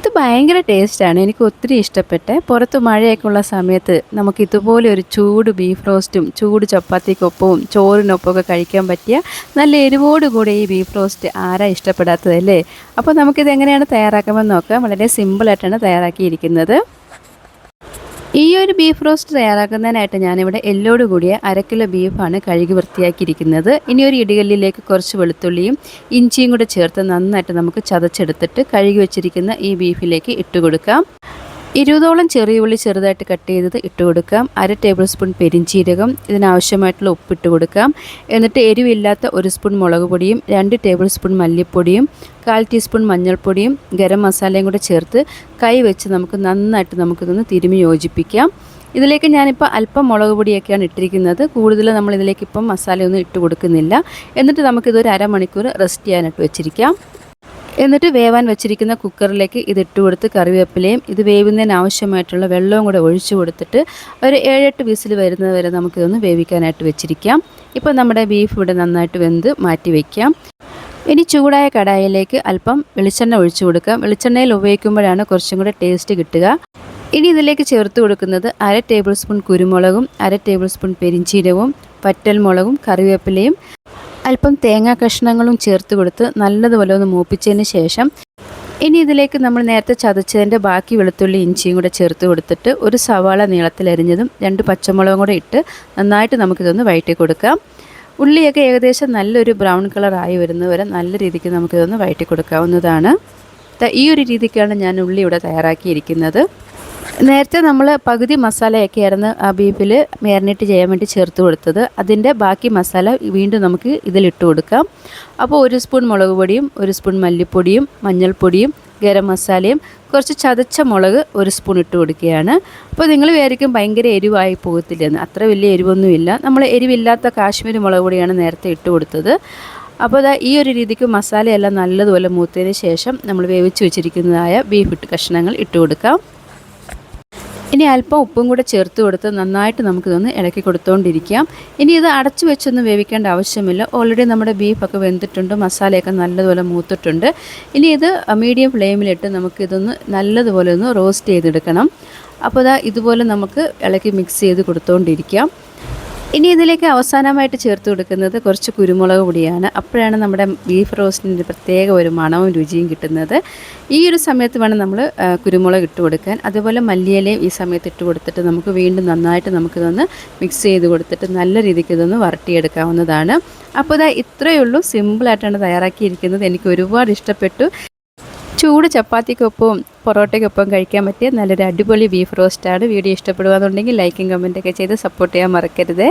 ഇത് ഭയങ്കര ടേസ്റ്റാണ്. എനിക്ക് ഒത്തിരി ഇഷ്ടപ്പെട്ടെ. പുറത്ത് മഴയൊക്കെ ഉള്ള സമയത്ത് നമുക്ക് ഇതുപോലെ ഒരു ചൂട് ബീഫ് റോസ്റ്റും ചൂട് ചപ്പാത്തിക്കൊപ്പവും ചോറിനൊപ്പമൊക്കെ കഴിക്കാൻ പറ്റിയ നല്ല എരിവോട് കൂടി ഈ ബീഫ് റോസ്റ്റ് ആരാ ഇഷ്ടപ്പെടാത്തതല്ലേ? അപ്പോൾ നമുക്കിത് എങ്ങനെയാണ് തയ്യാറാക്കാമെന്ന് നോക്കാം. വളരെ സിമ്പിളായിട്ടാണ് തയ്യാറാക്കിയിരിക്കുന്നത്. ഈ ഒരു ബീഫ് റോസ്റ്റ് തയ്യാറാക്കുന്നതിനായിട്ട് ഞാനിവിടെ എല്ലോട് കൂടിയ 1/2 കിലോ ബീഫാണ് കഴുകി വൃത്തിയാക്കിയിരിക്കുന്നത്. ഇനി ഒരു ഇടികല്ലിലേക്ക് കുറച്ച് വെളുത്തുള്ളിയും ഇഞ്ചിയും കൂടെ ചേർത്ത് നന്നായിട്ട് നമുക്ക് ചതച്ചെടുത്തിട്ട് കഴുകി വെച്ചിരിക്കുന്ന ഈ ബീഫിലേക്ക് ഇട്ട് കൊടുക്കാം. 20ഓളം ചെറിയ ഉള്ളി ചെറുതായിട്ട് കട്ട് ചെയ്തത് ഇട്ട് കൊടുക്കാം. 1/2 ടേബിൾ സ്പൂൺ പെരിഞ്ചീരകം, ഇതിനാവശ്യമായിട്ടുള്ള ഉപ്പിട്ട് കൊടുക്കാം. എന്നിട്ട് എരിവില്ലാത്ത 1 സ്പൂൺ മുളക് പൊടിയും 2 ടേബിൾ സ്പൂൺ മല്ലിപ്പൊടിയും 1/4 ടീസ്പൂൺ മഞ്ഞൾപ്പൊടിയും ഗരം മസാലയും കൂടെ ചേർത്ത് കൈ വെച്ച് നമുക്ക് നന്നായിട്ട് നമുക്കിതൊന്ന് തിരുമ്മി യോജിപ്പിക്കാം. ഇതിലേക്ക് ഞാനിപ്പോൾ അല്പം മുളക് പൊടിയൊക്കെയാണ് ഇട്ടിരിക്കുന്നത്. കൂടുതൽ നമ്മളിതിലേക്കിപ്പം മസാലയൊന്നും ഇട്ട് കൊടുക്കുന്നില്ല. എന്നിട്ട് നമുക്കിതൊരു അരമണിക്കൂർ റെസ്റ്റ് ചെയ്യാനായിട്ട് വെച്ചിരിക്കാം. എന്നിട്ട് വേവാൻ വെച്ചിരിക്കുന്ന കുക്കറിലേക്ക് ഇതിട്ട് കൊടുത്ത് കറിവേപ്പിലയും ഇത് വേവുന്നതിന് ആവശ്യമായിട്ടുള്ള വെള്ളവും കൂടെ ഒഴിച്ചു കൊടുത്തിട്ട് ഒരു 7-8 വിസിൽ വരുന്നത് വരെ നമുക്കിതൊന്ന് വേവിക്കാനായിട്ട് വെച്ചിരിക്കാം. ഇപ്പോൾ നമ്മുടെ ബീഫ് ഇവിടെ നന്നായിട്ട് വെന്ത് മാറ്റി വയ്ക്കാം. ഇനി ചൂടായ കടായിലേക്ക് അല്പം വെളിച്ചെണ്ണ ഒഴിച്ചു കൊടുക്കാം. വെളിച്ചെണ്ണയിൽ ഉപയോഗിക്കുമ്പോഴാണ് കുറച്ചും കൂടെ ടേസ്റ്റ് കിട്ടുക. ഇനി ഇതിലേക്ക് ചേർത്ത് കൊടുക്കുന്നത് 1/2 ടേബിൾ സ്പൂൺ കുരുമുളകും 1/2 ടേബിൾ സ്പൂൺ പെരിഞ്ചീരകവും വറ്റൽമുളകും കറിവേപ്പിലയും അല്പം തേങ്ങാ കഷ്ണങ്ങളും ചേർത്ത് കൊടുത്ത് നല്ലതുപോലെ ഒന്ന് മൂപ്പിച്ചതിന് ശേഷം ഇനി ഇതിലേക്ക് നമ്മൾ നേരത്തെ ചതച്ചതിൻ്റെ ബാക്കി വെളുത്തുള്ളി ഇഞ്ചിയും കൂടെ ചേർത്ത് കൊടുത്തിട്ട് ഒരു സവാള നീളത്തിലരിഞ്ഞതും 2 പച്ചമുളകും കൂടെ ഇട്ട് നന്നായിട്ട് നമുക്കിതൊന്ന് വഴറ്റി കൊടുക്കാം. ഉള്ളിയൊക്കെ ഏകദേശം നല്ലൊരു ബ്രൗൺ കളറായി വരുന്നവരെ നല്ല രീതിക്ക് നമുക്കിതൊന്ന് വഴറ്റി കൊടുക്കാവുന്നതാണ്. ഈ ഒരു രീതിക്കാണ് ഞാൻ ഉള്ളി ഇവിടെ തയ്യാറാക്കിയിരിക്കുന്നത്. നേരത്തെ നമ്മൾ പകുതി മസാലയൊക്കെ ആയിരുന്നു ആ ബീഫിൽ മാരിനേറ്റ് ചെയ്യാൻ വേണ്ടി ചേർത്ത് കൊടുത്തത്. അതിൻ്റെ ബാക്കി മസാല വീണ്ടും നമുക്ക് ഇതിലിട്ട് കൊടുക്കാം. അപ്പോൾ 1 സ്പൂൺ മുളക് പൊടിയും 1 സ്പൂൺ മല്ലിപ്പൊടിയും മഞ്ഞൾപ്പൊടിയും ഗരം മസാലയും കുറച്ച് ചതച്ച മുളക് 1 സ്പൂൺ ഇട്ട് കൊടുക്കുകയാണ്. അപ്പോൾ നിങ്ങൾ വിചാരിക്കും ഭയങ്കര എരിവായി പോകത്തില്ലെന്ന്. അത്ര വലിയ എരിവൊന്നുമില്ല. നമ്മൾ എരിവില്ലാത്ത കാശ്മീരി മുളക് പൊടിയാണ് നേരത്തെ ഇട്ട് കൊടുത്തത്. അപ്പോൾ ഈ ഒരു രീതിക്ക് മസാലയെല്ലാം നല്ലതുപോലെ മൂത്തതിന് ശേഷം നമ്മൾ വേവിച്ച് വെച്ചിരിക്കുന്നതായ ബീഫ് കഷ്ണങ്ങൾ ഇട്ട് കൊടുക്കാം. ഇനി അല്പം ഉപ്പും കൂടെ ചേർത്ത് കൊടുത്ത് നന്നായിട്ട് നമുക്കിതൊന്ന് ഇളക്കി കൊടുത്തുകൊണ്ടിരിക്കാം. ഇനി ഇത് അടച്ചു വെച്ചൊന്നും വേവിക്കേണ്ട ആവശ്യമില്ല. ഓൾറെഡി നമ്മുടെ ബീഫൊക്കെ വെന്തിട്ടുണ്ട്, മസാലയൊക്കെ നല്ലതുപോലെ മൂത്തിട്ടുണ്ട്. ഇനി ഇത് മീഡിയം ഫ്ലെയിമിലിട്ട് നമുക്കിതൊന്ന് നല്ലതുപോലെ ഒന്ന് റോസ്റ്റ് ചെയ്തെടുക്കണം. അപ്പോൾ ഇതുപോലെ നമുക്ക് ഇളക്കി മിക്സ് ചെയ്ത് കൊടുത്തുകൊണ്ടിരിക്കാം. ഇനി ഇതിലേക്ക് അവസാനമായിട്ട് ചേർത്ത് കൊടുക്കുന്നത് കുറച്ച് കുരുമുളക് പൊടിയാണ്. അപ്പോഴാണ് നമ്മുടെ ബീഫ് റോസ്റ്റിൻ്റെ പ്രത്യേക ഒരു മണവും രുചിയും കിട്ടുന്നത്. ഈ ഒരു സമയത്ത് വേണം നമ്മൾ കുരുമുളക് ഇട്ട് കൊടുക്കാൻ. അതുപോലെ മല്ലിയിലയും ഈ സമയത്ത് ഇട്ട് കൊടുത്തിട്ട് നമുക്ക് വീണ്ടും നന്നായിട്ട് നമുക്കിതൊന്ന് മിക്സ് ചെയ്ത് കൊടുത്തിട്ട് നല്ല രീതിക്ക് ഇതൊന്ന് വരട്ടിയെടുക്കാവുന്നതാണ്. അപ്പോൾ ഇത്രയേ ഉള്ളൂ. സിമ്പിളായിട്ടാണ് തയ്യാറാക്കിയിരിക്കുന്നത്. എനിക്ക് ഒരുപാട് ഇഷ്ടപ്പെട്ടു. ചൂട് ചപ്പാത്തിക്കൊപ്പവും പൊറോട്ടയ്ക്കൊപ്പം കഴിക്കാൻ പറ്റിയ നല്ലൊരു അടിപൊളി ബീഫ് റോസ്റ്റാണ്. വീഡിയോ ഇഷ്ടപ്പെടുകയെന്നുണ്ടെങ്കിൽ ലൈക്കും കമൻറ്റൊക്കെ ചെയ്ത് സപ്പോർട്ട് ചെയ്യാൻ മറക്കരുത്.